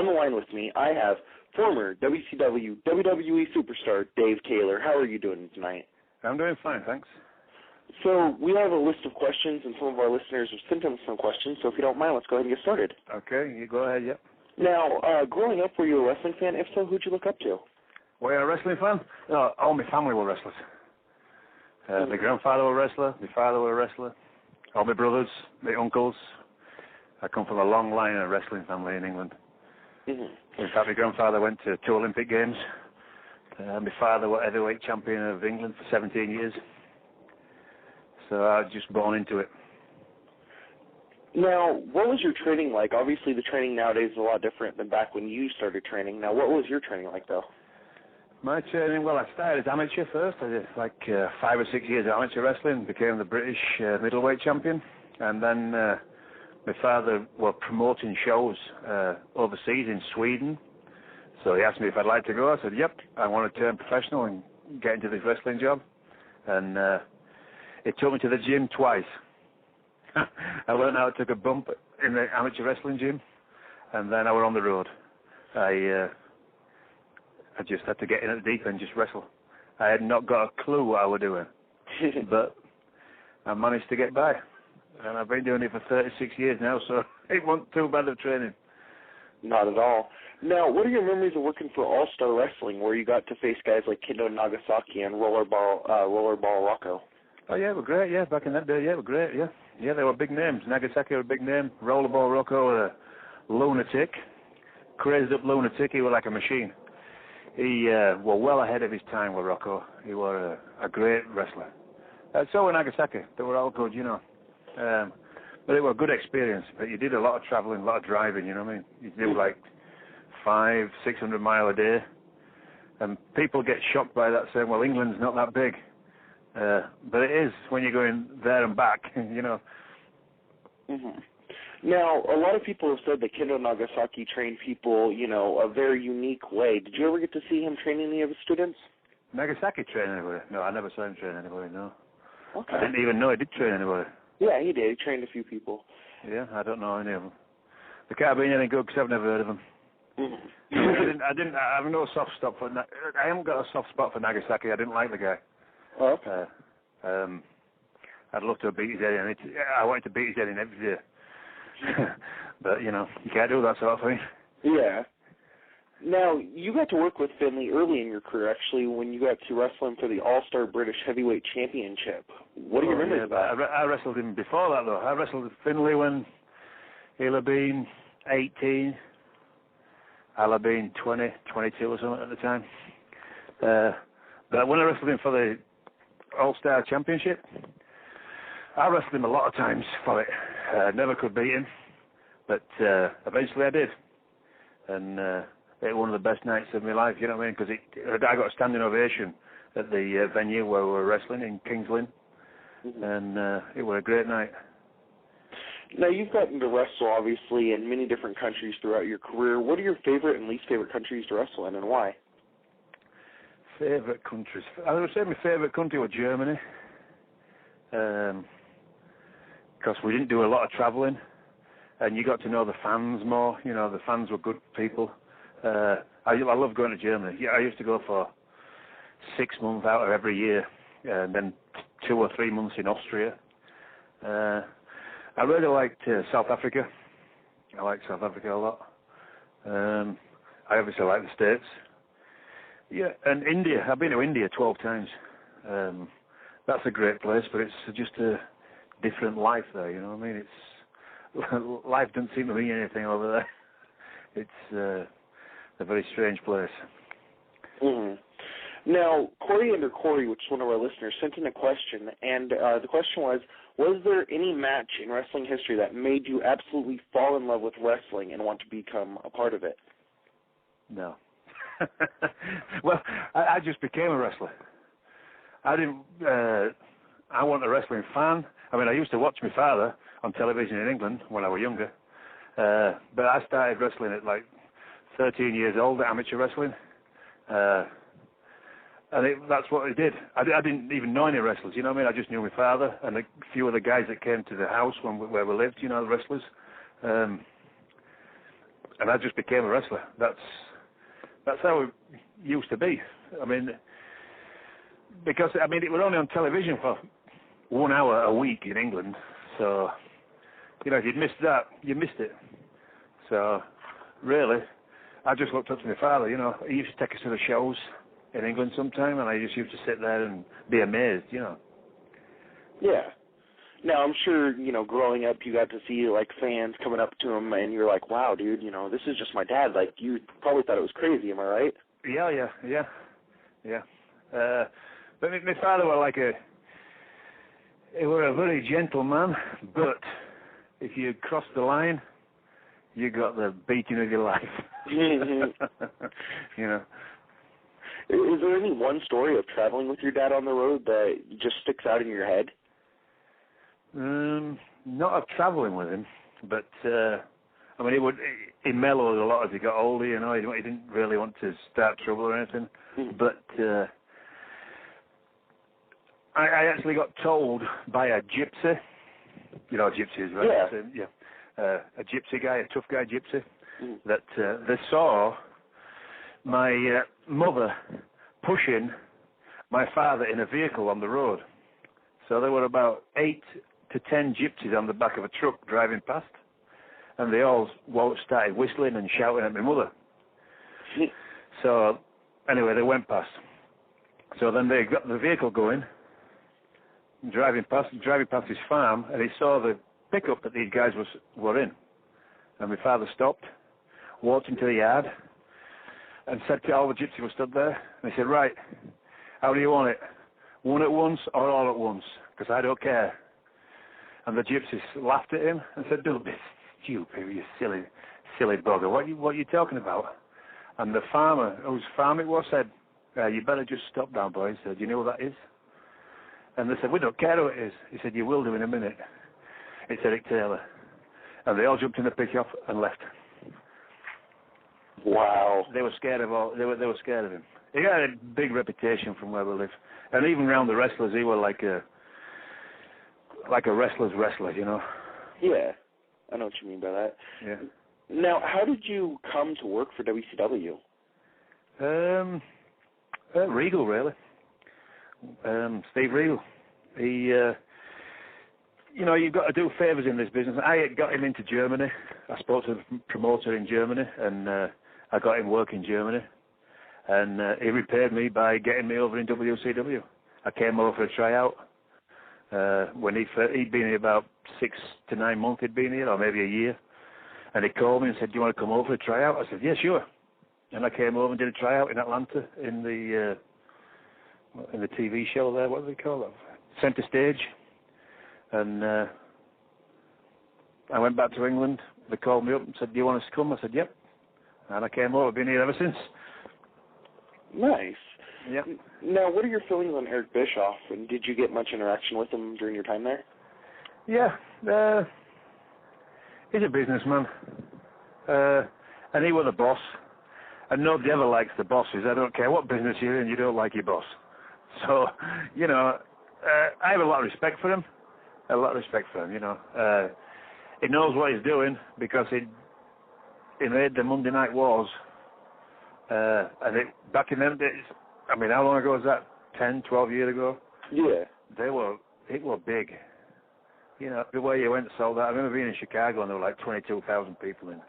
on the line with me, I have former WCW, WWE Superstar Dave Taylor. How are you doing tonight? I'm doing fine, thanks. So we have a list of questions, and some of our listeners have sent in some questions, so if you don't mind, let's go ahead and get started. Okay, you go ahead, yep. Now, growing up, were you a wrestling fan? If so, who'd you look up to? Were you a wrestling fan? No, all my family were wrestlers. My grandfather was a wrestler, my father was a wrestler, all my brothers, my uncles. I come from a long line of wrestling family in England. In fact, my grandfather went to 2 Olympic Games. My father was heavyweight champion of England for 17 years. So I was just born into it. Now, what was your training like? Obviously, the training nowadays is a lot different than back when you started training. Now, what was your training like, though? My training, well, I started as amateur first. I did like 5 or 6 years of amateur wrestling, became the British middleweight champion. And then my father was promoting shows overseas in Sweden. So he asked me if I'd like to go. I said, yep, I want to turn professional and get into this wrestling job. And it took me to the gym twice. I learned how I took a bump in the amateur wrestling gym, and then I was on the road. I just had to get in at the deep end and just wrestle. I had not got a clue what I was doing, but I managed to get by. And I've been doing it for 36 years now, so it wasn't too bad of training. Not at all. Now, what are your memories of working for All-Star Wrestling, where you got to face guys like Kendo Nagasaki and Rollerball Rocco? Oh, yeah, we're great, yeah. Back in that day, yeah, we're great, yeah. Yeah, they were big names. Nagasaki was a big name. Rollerball Rocco was a lunatic. Crazed up lunatic. He was like a machine. He was well ahead of his time with Rocco. He was a great wrestler. So were Nagasaki. They were all good, you know. But it was a good experience. But you did a lot of traveling, a lot of driving, you know what I mean? You do like 500-600 miles a day. And people get shocked by that, saying, well, England's not that big. But it is when you're going there and back, you know. Now, a lot of people have said that Kendo Nagasaki trained people, you know, a very unique way. Did you ever get to see him train any of his students? Nagasaki trained anybody? No, I never saw him train anybody, no. Okay. I didn't even know he did train anybody. Yeah, he did. He trained a few people. Yeah, I don't know any of them. They can't be any good because I've never heard of them. I have no soft spot for. I haven't got a soft spot for Nagasaki. I didn't like the guy. Oh, okay. I'd love to beat his head in. I wanted to beat his head in every day. But, you know, you can't do that sort of thing. Yeah. Now, you got to work with Finley early in your career, actually, when you got to wrestle him for the All-Star British Heavyweight Championship. What do you remember about that? I wrestled him before that, though. I wrestled Finley when he'll have been 18. I'll have been 20, 22 or something at the time. But when I wrestled him for the All-Star Championship, I wrestled him a lot of times for it. Never could beat him, but eventually I did. And it was one of the best nights of my life, you know what I mean? Because I got a standing ovation at the venue where we were wrestling in Kings Lynn, and it was a great night. Now, you've gotten to wrestle, obviously, in many different countries throughout your career. What are your favorite and least favorite countries to wrestle in, and why? Favorite countries? I would say my favorite country was Germany, because we didn't do a lot of traveling, and you got to know the fans more. You know, the fans were good people. I love going to Germany. Yeah, I used to go for 6 months out of every year, and then 2 or 3 months in Austria. I really liked South Africa. I like South Africa a lot. I obviously like the States. Yeah, and India. I've been to India 12 times. That's a great place, but it's just a different life there, you know what I mean? Life doesn't seem to mean anything over there. It's a very strange place. Now, Corey under Corey, which is one of our listeners, sent in a question, and the question was there any match in wrestling history that made you absolutely fall in love with wrestling and want to become a part of it? No. Well, I just became a wrestler. I wasn't a wrestling fan. I mean, I used to watch my father on television in England when I was younger, but I started wrestling at like 13 years old, amateur wrestling, and that's what I did. I didn't even know any wrestlers, you know what I mean? I just knew my father and a few of the guys that came to the house where we lived, you know, the wrestlers. and I just became a wrestler. That's how it used to be. I mean, because it was only on television for 1 hour a week in England, so if you'd missed that, you missed it. So really, I just looked up to my father. He used to take us to the shows in England sometime, and I just used to sit there and be amazed. Yeah. Now, I'm sure, growing up, you got to see, fans coming up to him, and you're like, wow, dude, this is just my dad. Like, you probably thought it was crazy, am I right? Yeah. But my father was he were a very gentle man, but if you crossed the line, you got the beating of your life. Is there any one story of traveling with your dad on the road that just sticks out in your head? Not of traveling with him, but he mellowed a lot as he got older. He didn't really want to start trouble or anything. But I actually got told by a gypsy. Gypsies, right? Yeah. A gypsy guy, a tough guy gypsy, that they saw my mother pushing my father in a vehicle on the road. So there were about 8 to 10 gypsies on the back of a truck driving past, and they all started whistling and shouting at my mother. So anyway, they went past. So then they got the vehicle going, driving past his farm, and he saw the pickup that these guys were in. And my father stopped, walked into the yard, and said to all the gypsies were stood there, and he said, right, how do you want it? One at once or all at once? Because I don't care. And the gypsies laughed at him and said, don't be stupid, you silly bugger. What are you talking about? And the farmer, whose farm it was, said, you better just stop now, boys. Do you know what that is? And they said, we don't care who it is. He said, you will do in a minute. It's Eric Taylor. And they all jumped in the pickup and left. Wow. They were scared of they were scared of him. He had a big reputation from where we live. And even around the wrestlers, he was like a wrestler's wrestler, Yeah, I know what you mean by that. Yeah. Now, how did you come to work for WCW? Regal, really. Steve Regal. He, you've got to do favours in this business. I got him into Germany. I spoke to the promoter in Germany, and I got him work in Germany. And he repaid me by getting me over in WCW. I came over for a tryout. When he'd been here about 6 to 9 months, he'd been here, or maybe a year. And he called me and said, do you want to come over for a tryout? I said, yeah, sure. And I came over and did a tryout in Atlanta in the TV show there. What do they call it? Center Stage. And I went back to England. They called me up and said, do you want us to come? I said, yep. And I came over. I've been here ever since. Nice. Yep. Now, what are your feelings on Eric Bischoff, and did you get much interaction with him during your time there? Yeah. He's a businessman. And he was the boss. And nobody ever likes the bosses. I don't care what business you're in, you don't like your boss. So, I have a lot of respect for him. He knows what he's doing because he made the Monday Night Wars. And back in them days, how long ago was that? 10, 12 years ago? Yeah. It was big. Everywhere you went sold out. I remember being in Chicago and there were like 22,000 people in.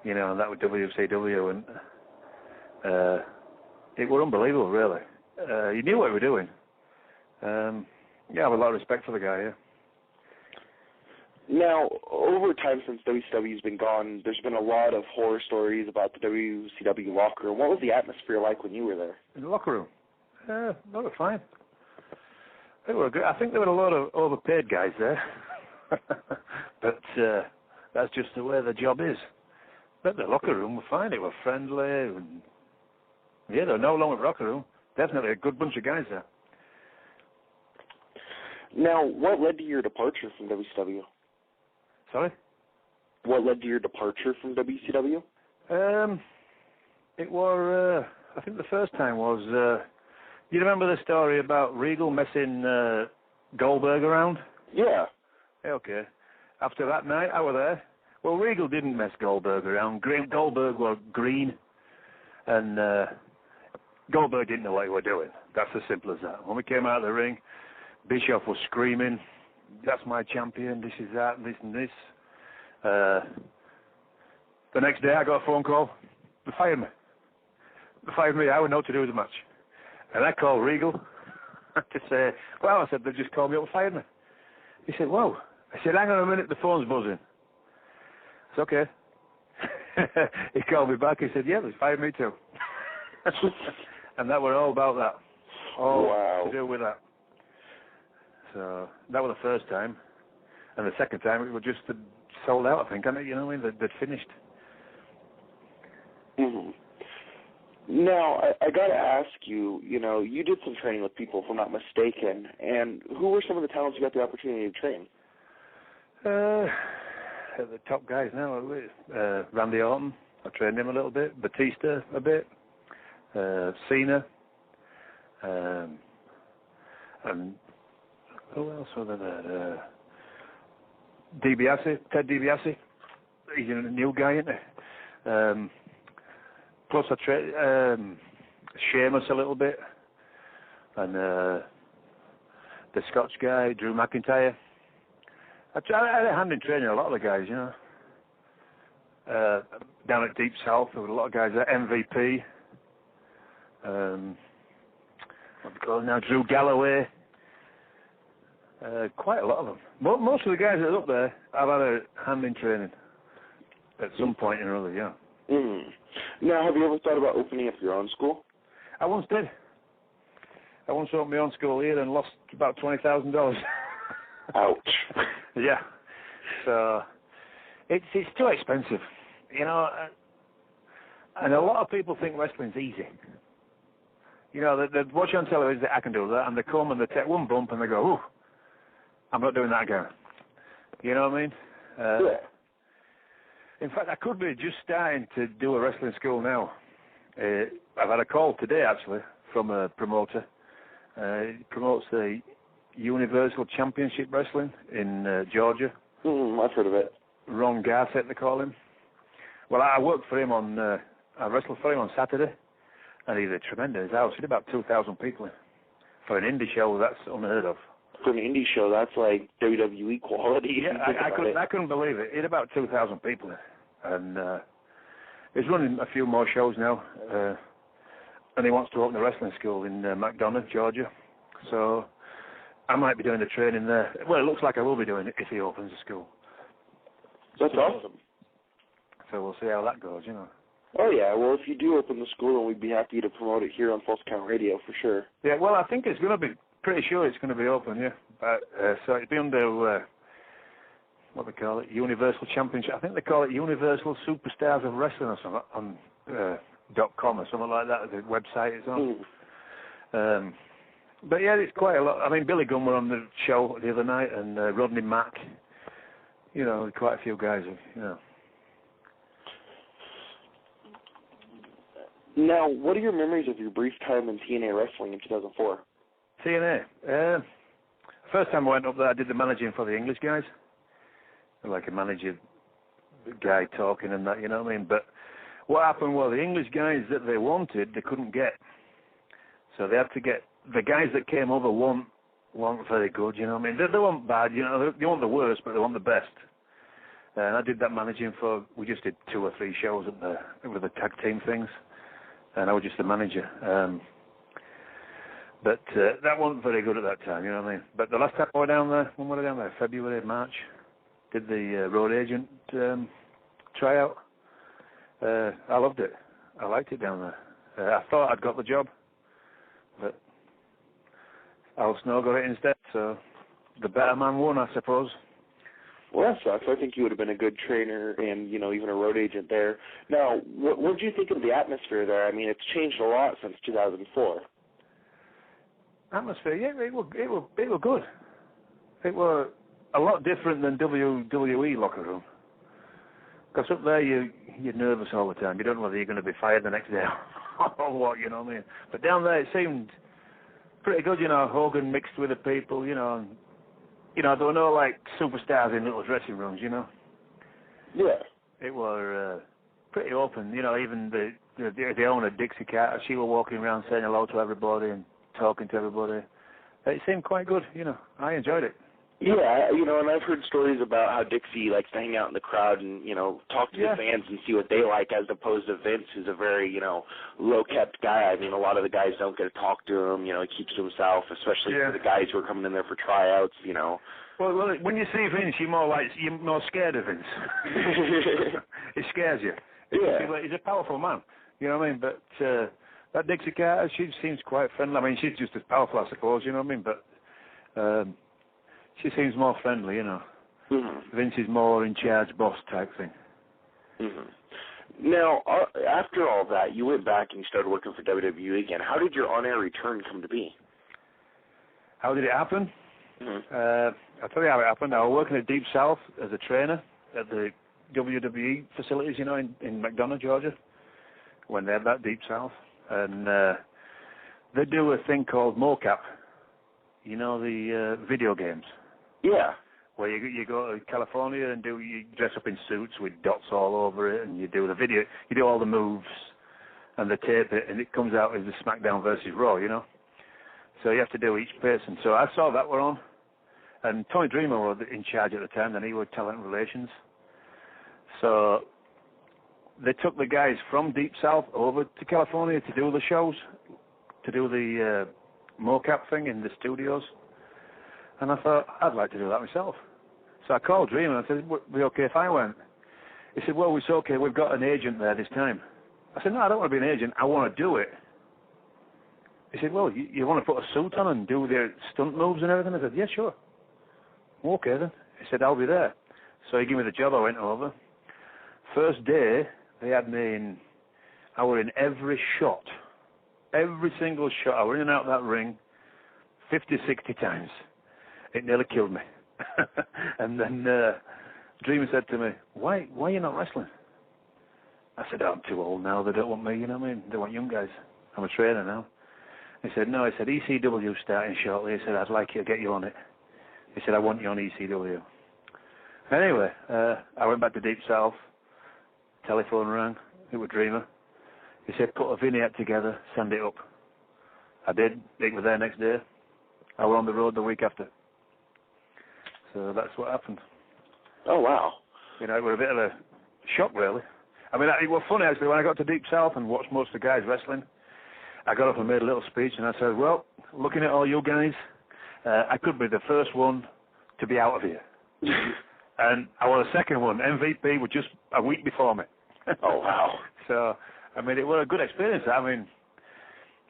And that was WCW, and it was unbelievable, really. You knew what we were doing. I have a lot of respect for the guy, yeah. Now, over time since WCW's been gone, there's been a lot of horror stories about the WCW locker room. What was the atmosphere like when you were there? In the locker room? They were fine. They were good. I think there were a lot of overpaid guys there. But that's just the way the job is. But the locker room were fine. They were friendly. And yeah, there were no wrong with the locker room. Definitely a good bunch of guys there. Now, what led to your departure from WCW? Sorry? What led to your departure from WCW? It was, I think the first time was, you remember the story about Regal messing Goldberg around? Yeah. Okay. After that night, I was there. Well, Regal didn't mess Goldberg around. Goldberg was green, and Goldberg didn't know what he was doing. That's as simple as that. When we came out of the ring, Bischoff was screaming, "That's my champion, this is that, this and this." The next day I got a phone call. They fired me. I would know what to do with the match. And I called Regal to say, well, I said, they just called me up and fired me. He said, whoa. I said, hang on a minute, the phone's buzzing. It's okay. He called me back. He said, yeah, they fired me too. And that was all about that. All to do with that. So that was the first time. And the second time, it was just sold out, I think, and you know what I mean? They'd finished. Mm-hmm. Now, I got to ask you, you did some training with people, if I'm not mistaken, and who were some of the talents you got the opportunity to train? The top guys now, Randy Orton, I trained him a little bit, Batista a bit, Cena, and who else were there? DiBiase, Ted DiBiase. He's a new guy, isn't he? Plus I trained Sheamus a little bit, and the Scotch guy, Drew McIntyre. I had a hand in training a lot of the guys, down at Deep South, there were a lot of guys there, MVP. What do you call it now? Drew Galloway. Quite a lot of them. Most of the guys that are up there, I've had a hand in training at some point or other, yeah. Mm. Now, have you ever thought about opening up your own school? I once did. I once opened my own school here and lost about $20,000. Ouch. Yeah. So it's too expensive, and a lot of people think wrestling's easy. They watch on television that I can do that, and they come and they take one bump and they go, ooh, I'm not doing that again. You know what I mean? Yeah. In fact, I could be just starting to do a wrestling school now. I've had a call today, actually, from a promoter. He promotes the Universal Championship Wrestling in Georgia. I've heard of it. Ron Garcett, they call him. Well, I worked for him I wrestled for him on Saturday, and he had a tremendous house. He had about 2,000 people in. For an indie show, that's unheard of. For an indie show, that's like WWE quality. Yeah, I couldn't believe it. He had about 2,000 people in. And he's running a few more shows now. And he wants to open a wrestling school in McDonough, Georgia. So I might be doing the training there. Well, it looks like I will be doing it if he opens a school. That's awesome. So we'll see how that goes, Oh, yeah. Well, if you do open the school, then we'd be happy to promote it here on False Count Radio for sure. Yeah, well, I think it's going to be, pretty sure it's going to be open, yeah. But, so it'll be under, what they call it, Universal Championship. I think they call it Universal Superstars of Wrestling or something on .com or something like that, the website is on. But yeah, it's quite a lot. I mean, Billy Gunn were on the show the other night, and Rodney Mack, quite a few guys, Now, what are your memories of your brief time in TNA Wrestling in 2004? TNA? First time I went up there, I did the managing for the English guys. Like a manager guy talking and that, you know what I mean? But what happened was the English guys that they wanted, they couldn't get. So they had to get, the guys that came over weren't very good, you know what I mean? They weren't bad, they weren't the worst, but they weren't the best. And I did that managing we just did 2 or 3 shows up there with the tag team things. And I was just the manager. But that wasn't very good at that time, you know what I mean? But the last time I went down there, when were I down there? February, March. Did the road agent tryout. I loved it. I liked it down there. I thought I'd got the job, but Al Snow got it instead, so the better man won, I suppose. Well, that sucks. I think you would have been a good trainer and, even a road agent there. Now, what did you think of the atmosphere there? I mean, it's changed a lot since 2004. Atmosphere, yeah, it was good. It was a lot different than WWE locker room. Because up there, you're nervous all the time. You don't know whether you're going to be fired the next day or what, you know what I mean? But down there, it seemed pretty good, Hogan mixed with the people, and there were no, superstars in little dressing rooms, Yeah. It were pretty open. You know, even the owner, Dixie Carter, she was walking around saying hello to everybody and talking to everybody. It seemed quite good. You know, I enjoyed it. Yeah, you know, and I've heard stories about how Dixie likes to hang out in the crowd and, you know, talk to the fans and see what they like, as opposed to Vince, who's a very, you know, low-kept guy. I mean, a lot of the guys don't get to talk to him. You know, he keeps to himself, especially for the guys who are coming in there for tryouts, you know. Well, when you see Vince, you're more scared of Vince. It scares you. He's a powerful man. You know what I mean? But that Dixie Carter, she seems quite friendly. I mean, she's just as powerful, I suppose. You know what I mean? But she seems more friendly, you know. Mm-hmm. Vince is more in charge, boss type thing. Mm-hmm. Now, after all that, you went back and you started working for WWE again. How did your on-air return come to be? How did it happen? Mm-hmm. I'll tell you how it happened. I was working at Deep South as a trainer at the WWE facilities, you know, in McDonough, Georgia, when they had that Deep South. And they do a thing called mocap, you know, the video games. Yeah. Where you go to California and you dress up in suits with dots all over it, and you do the video, you do all the moves, and they tape it, and it comes out as the SmackDown versus Raw, you know. So you have to do each person. So I saw that were on, and Tony Dreamer was in charge at the time, and he was talent relations. So they took the guys from Deep South over to California to do the shows, to do the mocap thing in the studios. And I thought, I'd like to do that myself. So I called Dreamer and I said, would it be okay if I went? He said, well, it's okay, we've got an agent there this time. I said, no, I don't want to be an agent, I want to do it. He said, well, you want to put a suit on and do their stunt moves and everything? I said, yeah, sure. Okay then. He said, I'll be there. So he gave me the job, I went over. First day, they had me in, I was in every shot. Every single shot. I was in and out of that ring 50, 60 times. It nearly killed me. And then Dreamer said to me, why are you not wrestling? I said, I'm too old now. They don't want me, you know what I mean? They want young guys. I'm a trainer now. He said, no. He said, ECW starting shortly. He said, I'd like you to get you on it. He said, I want you on ECW. Anyway, I went back to Deep South. Telephone rang. It was Dreamer. He said, put a vignette together, send it up. I did. It was there next day. I was on the road the week after. So that's what happened. Oh, wow. You know, it was a bit of a shock, really. I mean, it was funny, actually, when I got to Deep South and watched most of the guys wrestling, I got up and made a little speech, and I said, well, looking at all you guys, I could be the first one to be out of here. And I was the second one. MVP was just a week before me. Oh, wow. So, I mean, it was a good experience. I mean,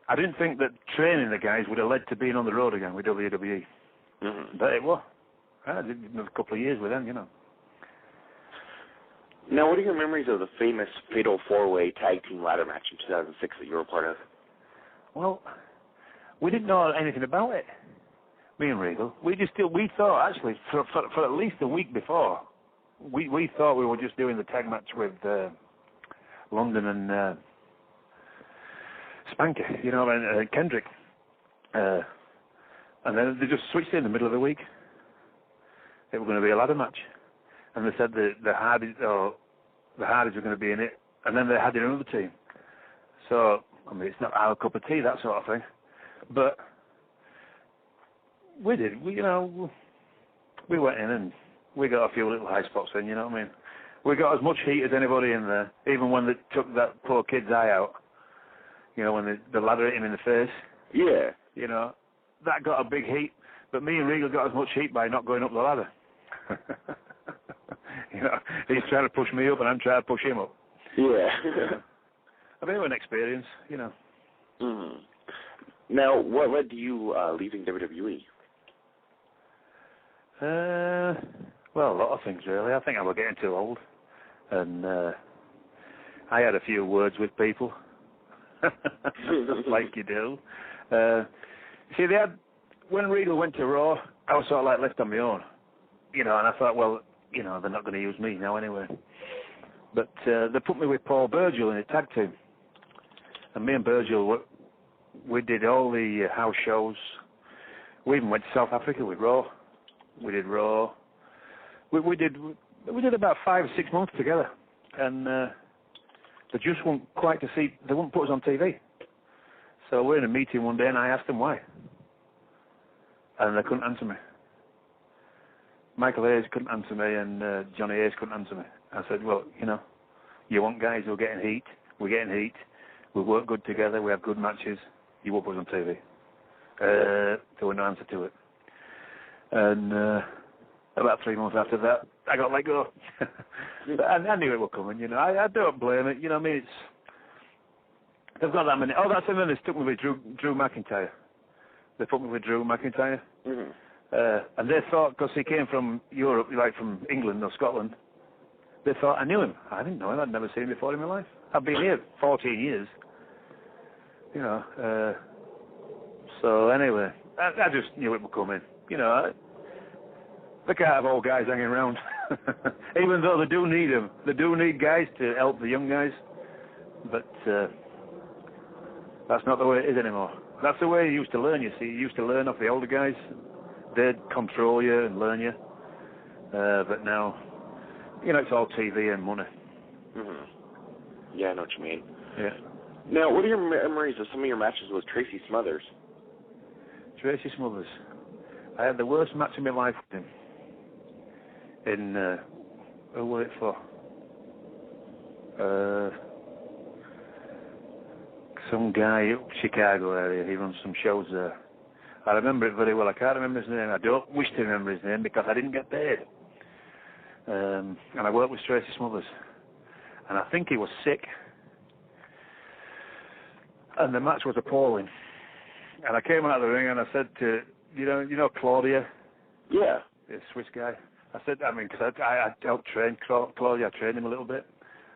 I didn't think that training the guys would have led to being on the road again with WWE. Mm-hmm. But it was. I did a couple of years with them, you know. Now, what are your memories of the famous Fatal 4-Way Tag Team Ladder match in 2006 that you were a part of? Well, we didn't know anything about it, me and Regal. We thought, actually, for at least a week before, we thought we were just doing the tag match with London and Spanker, you know, and Kendrick. And then they just switched it in the middle of the week. It was going to be a ladder match. And they said the Hardys were going to be in it, and then they had another team. So, I mean, it's not our cup of tea, that sort of thing. But we did. We went in and we got a few little high spots in, you know what I mean? We got as much heat as anybody in there, even when they took that poor kid's eye out. You know, when the ladder hit him in the face. Yeah. You know, that got a big heat. But me and Regal got as much heat by not going up the ladder. You know, he's trying to push me up and I'm trying to push him up. Yeah. I mean, it was an experience, you know. Mm-hmm. Now, what led to you leaving WWE? Well, a lot of things, really. I think I was getting too old. And I had a few words with people. Like you do. See, when Regal went to Raw, I was sort of like left on my own. You know, and I thought, well, you know, they're not going to use me now anyway. But they put me with Paul Burgell in a tag team. And me and Burgell, we did all the house shows. We even went to South Africa with Raw. We did Raw. We did we did about 5 or 6 months together, and they just weren't quite to see. They wouldn't put us on TV. So we're in a meeting one day, and I asked them why, and they couldn't answer me. Michael Hayes couldn't answer me, and Johnny Hayes couldn't answer me. I said, well, you want guys who are getting heat. We're getting heat. We work good together. We have good matches. You won't put us on TV. There was no answer to it. And about 3 months after that, I got let go. But I knew it was coming, I don't blame it. I mean, they've got that many. Oh, that's and then they stuck me with Drew McIntyre. They put me with Drew McIntyre. Mm-hmm. And they thought, because he came from Europe, like from England or Scotland, they thought I knew him. I didn't know him. I'd never seen him before in my life. I've been here 14 years. So anyway, I just knew it would come in. They can't have old guys hanging around. Even though they do need them. They do need guys to help the young guys. But that's not the way it is anymore. That's the way you used to learn, you see. You used to learn off the older guys. They'd control you and learn you. But now, it's all TV and money. Mm-hmm. Yeah, I know what you mean. Yeah. Now, what are your memories of some of your matches with Tracy Smothers? Tracy Smothers. I had the worst match of my life with him. Who was it for? Some guy up Chicago area. He runs some shows there. I remember it very well. I can't remember his name. I don't wish to remember his name because I didn't get paid. And I worked with Tracy Smothers. And I think he was sick. And the match was appalling. And I came out of the ring and I said to, Claudia? Yeah. The Swiss guy. I said, because I helped train Claudia. I trained him a little bit.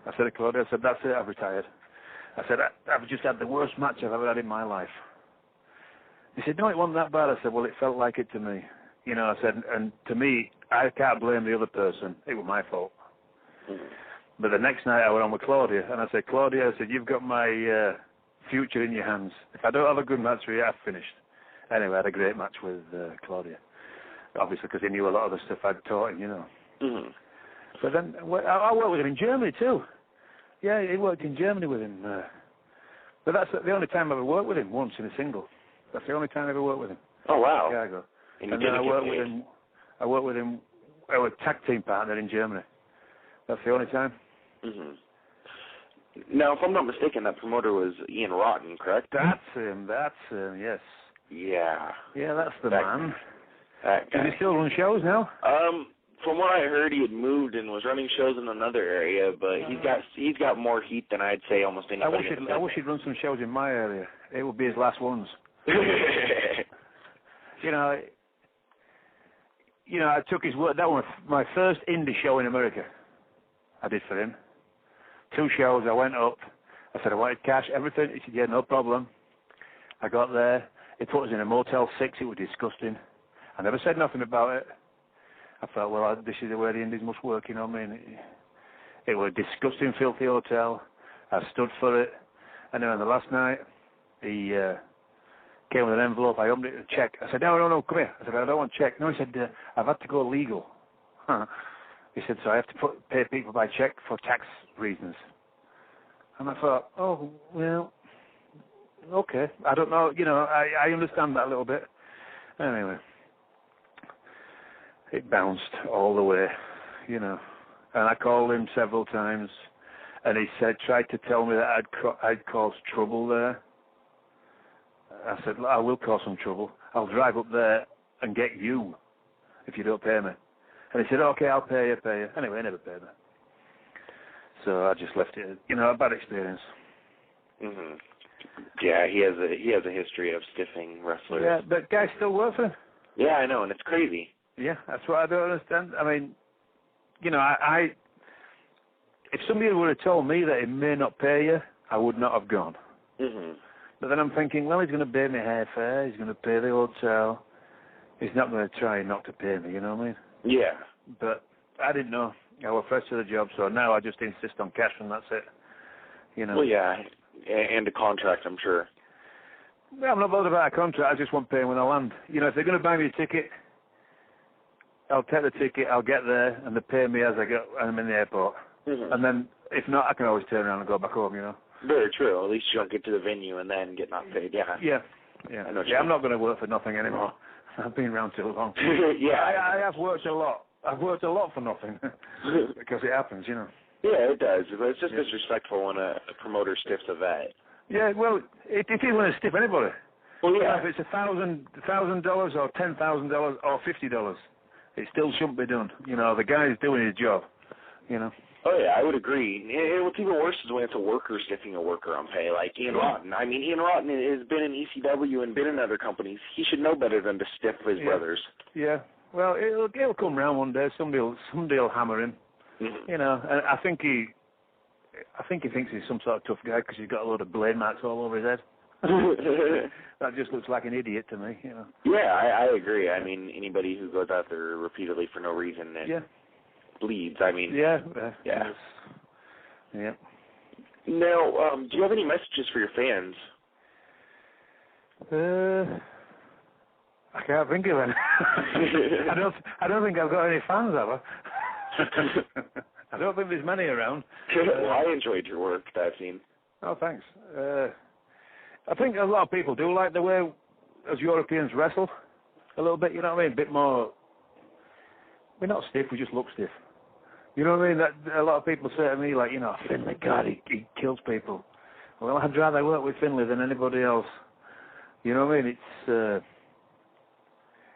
I said to Claudia, that's it, I've retired. I said, I've just had the worst match I've ever had in my life. He said, no, it wasn't that bad. I said, well, it felt like it to me. I said, and to me, I can't blame the other person. It was my fault. Mm-hmm. But the next night I went on with Claudia, and I said, Claudia, you've got my future in your hands. If I don't have a good match for you, I've finished. Anyway, I had a great match with Claudia. Obviously, because he knew a lot of the stuff I'd taught him, Mm-hmm. But then, I worked with him in Germany, too. Yeah, he worked in Germany with him. But that's the only time I ever worked with him, once in a single. That's the only time I ever worked with him. Oh, wow. Chicago. And then I worked with him, I was a tag team partner in Germany. That's the only time. Mm-hmm. Now, if I'm not mistaken, that promoter was Ian Rotten, correct? That's him, yes. Yeah. Yeah, that's the man. That guy. Does he still run shows now? From what I heard, he had moved and was running shows in another area, but he's got more heat than I'd say almost anybody. I wish he'd run some shows in my area. It would be his last ones. I took his word. That was my first indie show in America. I did for him. 2 shows. I went up. I said I wanted cash, everything. He said, yeah, no problem. I got there. He put us in a Motel 6. It was disgusting. I never said nothing about it. I thought, well, this is the way the Indies must work, It was a disgusting, filthy hotel. I stood for it. And then on the last night, he came with an envelope. I opened it to check. I said, no, come here. I said, I don't want to check. No, he said, I've had to go legal. He said, so I have to pay people by check for tax reasons. And I thought, oh, well, okay. I don't know, I understand that a little bit. Anyway, it bounced all the way, And I called him several times, and he tried to tell me that I'd caused trouble there. I said, I will cause some trouble. I'll drive up there and get you if you don't pay me. And he said, okay, I'll pay you. Anyway, he never paid me. So I just left it, a bad experience. Mm-hmm. Yeah, he has a history of stiffing wrestlers. Yeah, but guys still work for him. Yeah, I know, and it's crazy. Yeah, that's what I don't understand. I mean, I if somebody would have told me that he may not pay you, I would not have gone. Mm-hmm. But then I'm thinking, well, he's going to pay me airfare, he's going to pay the hotel, he's not going to try not to pay me, you know what I mean? Yeah. But I didn't know. I was fresh to the job, so now I just insist on cash and that's it. Well, yeah, and a contract, I'm sure. Well, I'm not bothered about a contract. I just want paying when I land. If they're going to buy me a ticket, I'll take the ticket, I'll get there, and they pay me as I'm in the airport. Mm-hmm. And then, if not, I can always turn around and go back home, you know. Very true. At least you don't get to the venue and then get not paid. Yeah. Yeah. I'm not going to work for nothing anymore. I've been around too long. Yeah. I have worked a lot. I've worked a lot for nothing. Because it happens, you know. Yeah, it does. But it's just disrespectful when a promoter stiffs a vet. Yeah, well, it is when it's stiff anybody. Well, yeah. If it's $1,000 or $10,000 or $50, it still shouldn't be done. You know, the guy's doing his job, you know. Oh, yeah, I would agree. And what's even worse is when it's a worker stiffing a worker on pay, like Ian Rotten. I mean, Ian Rotten has been in ECW and been in other companies. He should know better than to stiff his brothers. Yeah. Well, it'll come round one day. Somebody'll hammer him. Mm-hmm. You know, and I think he thinks he's some sort of tough guy because he's got a load of blade marks all over his head. That just looks like an idiot to me, you know. Yeah, I agree. I mean, anybody who goes out there repeatedly for no reason and bleeds, I mean. Yeah. Now, do you have any messages for your fans? I can't think of any. I don't think I've got any fans, have I? I don't think there's many around. Well, I enjoyed your work, that scene. Oh, thanks. I think a lot of people do like the way us Europeans wrestle a little bit, you know what I mean? A bit more. We're not stiff, we just look stiff. You know what I mean? That a lot of people say to me, like, you know, Finlay, God, he kills people. Well, I'd rather work with Finlay than anybody else. You know what I mean? It's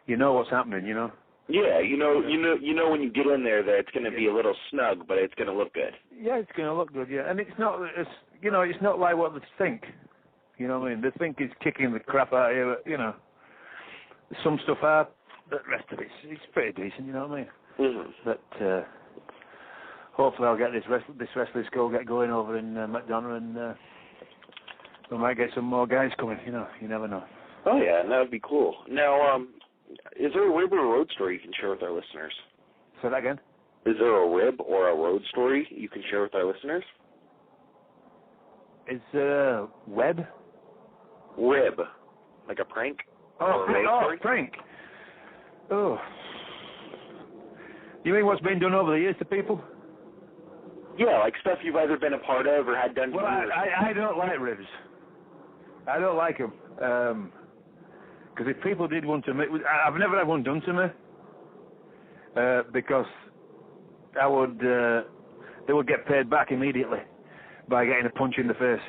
you know what's happening, you know. Yeah, you know when you get in there that it's going to be a little snug, but it's going to look good. Yeah, it's going to look good. Yeah, and it's not like what they think. You know what I mean? They think it's kicking the crap out of you. You know, some stuff are. The rest of it's pretty decent. You know what I mean? Mm-hmm. But hopefully I'll get this wrestling school get going over in McDonough, and we might get some more guys coming. You know, you never know. Oh yeah, and that would be cool. Now, is there a rib or a road story you can share with our listeners? Say that again. Is there a rib or a road story you can share with our listeners? Is there a web? Rib, like a prank? Oh, prank. Oh. You mean what's been done over the years to people? Yeah, like stuff you've either been a part of or had done to you. Well, I don't like ribs. I don't like them. Because if people did one to me, I've never had one done to me. Because they would get paid back immediately by getting a punch in the face.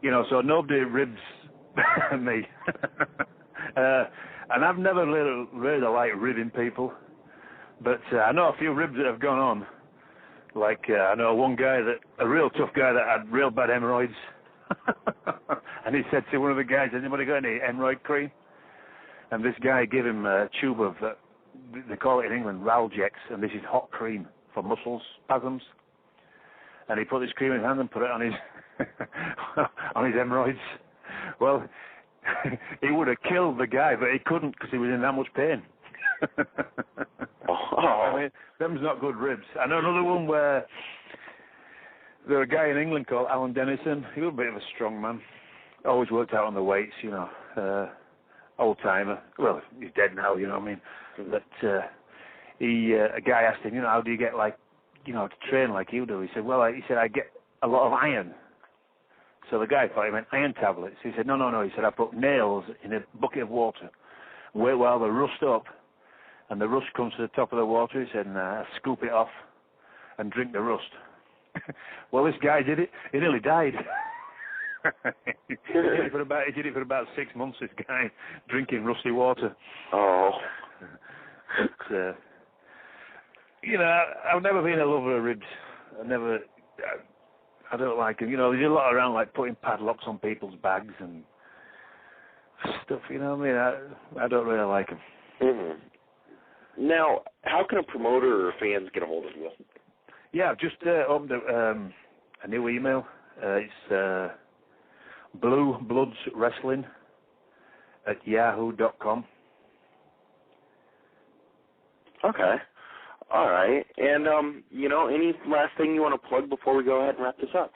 You know, so nobody ribs me. And I've never really liked ribbing people. But I know a few ribs that have gone on. Like, I know one guy, a real tough guy that had real bad hemorrhoids. And he said to one of the guys, has anybody got any hemorrhoid cream? And this guy gave him a tube of, they call it in England, Ralgex, and this is hot cream for muscle spasms. And he put this cream in his hand and put it on his on his hemorrhoids. Well, he would have killed the guy, but he couldn't because he was in that much pain. I mean, them's not good ribs. I know another one where there's a guy in England called Alan Dennison. He was a bit of a strong man. Always worked out on the weights, you know. Old timer. Well, he's dead now, you know what I mean. But a guy asked him, you know, how do you get, like, you know, to train like you do? He said, well, he said, I get a lot of iron. So the guy thought he meant iron tablets. He said, no. He said, I put nails in a bucket of water, wait while they rust up, and the rust comes to the top of the water. He said, and I scoop it off and drink the rust. Well, this guy did it. He nearly died. He did it for about 6 months, this guy, drinking rusty water. Oh. But, you know, I've never been a lover of ribs. I don't like them. You know, there's a lot around, like putting padlocks on people's bags and stuff, you know what I mean? I don't really like them. Mm-hmm. Now, how can a promoter or fans get a hold of you? Yeah, I've just opened a new email. It's Blue Bloods Wrestling at yahoo.com. Okay. All right. And, you know, any last thing you want to plug before we go ahead and wrap this up?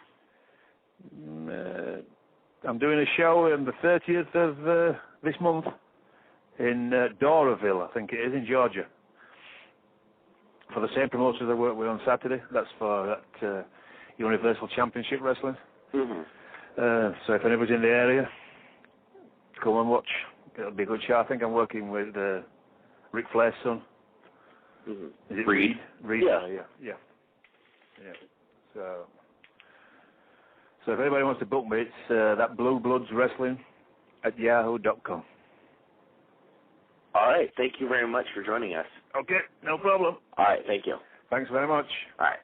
I'm doing a show on the 30th of this month in Doraville, I think it is, in Georgia. for the same promoter that I work with on Saturday. That's for that Universal Championship Wrestling. Mm-hmm. So if anybody's in the area, come and watch. It'll be a good show. I think I'm working with Ric Flair's son. Mm-hmm. Is it Reed? Reed? Yeah. So if anybody wants to book me, it's that Blue Bloods Wrestling at yahoo.com. All right. Thank you very much for joining us. Okay, no problem. All right. Thank you. Thanks very much. All right.